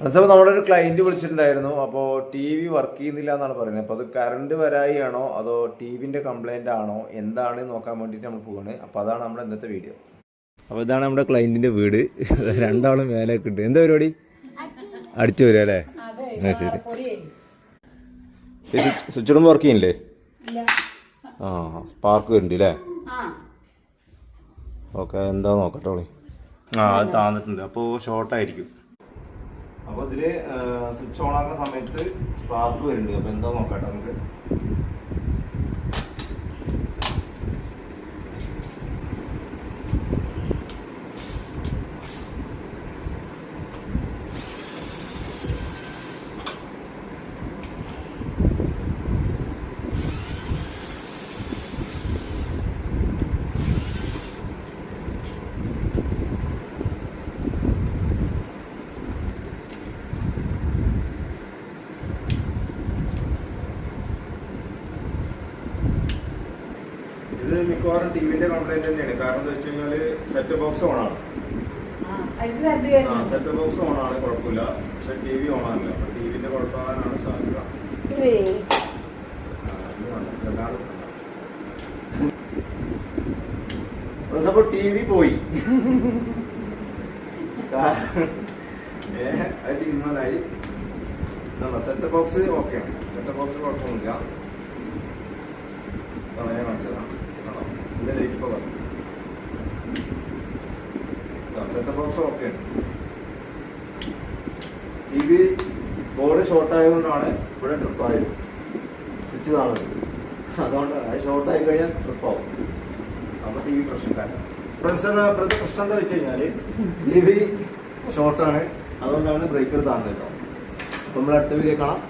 മനസ്സിലാവും. നമ്മുടെ ഒരു ക്ലയന്റ് വിളിച്ചിട്ടുണ്ടായിരുന്നു. അപ്പോൾ ടി വി വർക്ക് ചെയ്യുന്നില്ല എന്നാണ് പറയുന്നത്. അപ്പോൾ അത് കറണ്ട് വരായിയാണോ അതോ ടി വിൻ്റെ കംപ്ലൈൻ്റ് ആണോ എന്താണ് നോക്കാൻ വേണ്ടിയിട്ട് നമ്മൾ പോവാണ്. അപ്പോൾ അതാണ് നമ്മുടെ ഇന്നത്തെ വീഡിയോ. അപ്പോൾ ഇതാണ് നമ്മുടെ ക്ലയൻറ്റിൻ്റെ വീട്. രണ്ടാളും മേലേക്ക് ഉണ്ട്. എന്താ പരിപാടി? അടിച്ചു വരിക അല്ലേ? ശരി. സ്വിച്ച് ഇടുമ്പോൾ വർക്ക് ചെയ്യുന്നില്ലേ? ആ സ്പാർക്ക് വരുന്നുണ്ട് അല്ലേ? ഓക്കെ, എന്താ നോക്കട്ടെ വിളി. അത് താന്നിട്ടുണ്ട്. അപ്പോൾ ഷോർട്ടായിരിക്കും. അപ്പോൾ ഇതിൽ സ്വിച്ച് ഓൺ ആക്കുന്ന സമയത്ത് സ്പാർക്ക് വരുന്നുണ്ട്. അപ്പോൾ എന്താ നോക്കട്ടെ നമുക്ക്. ഇത് മിക്കവാറും ടി വിന്റെ കംപ്ലൈന്റ് തന്നെയാണ്. കാരണം എന്താ വെച്ച് കഴിഞ്ഞാല് സെറ്റ് ബോക്സ് ഓൺ ആണ്. സെറ്റ് ബോക്സ് ഓൺ ആണ്, കുഴപ്പമില്ല. പക്ഷെ ടി വി ഓൺ ആണല്ലോ. അപ്പൊ ടി വിന്റെ കുഴപ്പമാകാനാണ് സാധ്യത. അപ്പൊ ടി വി പോയി. അത് തീരുമാനമായി. സെറ്റ് ബോക്സ് ഓക്കെയാണ്. സെറ്റ് ബോക്സ് കുഴപ്പമൊന്നുമില്ല. ഞാൻ കാണിച്ചതാണ്. ഇതിന്റെ ലൈറ്റ് ഇപ്പോൾ പറഞ്ഞു. സെറ്റ് ബോക്സ് ഓക്കെയാണ്. ടി വി ബോർഡ് ഷോർട്ട് ആയതുകൊണ്ടാണ് ഇവിടെ ട്രിപ്പ് ആയത്. സ്വിച്ച് കാണുന്നത് അതുകൊണ്ടാണ്. അത് ഷോർട്ടായി കഴിഞ്ഞാൽ ട്രിപ്പാവും. അപ്പോൾ ടി വി പ്രശ്നക്കാരൻ. പ്രശ്നം എന്താ വെച്ച് കഴിഞ്ഞാൽ ടി വി ഷോർട്ടാണ്. അതുകൊണ്ടാണ് ബ്രേക്കർ താന്നത് കേട്ടോ. അപ്പോൾ നമ്മൾ അടുത്ത വീഡിയോ കാണാം.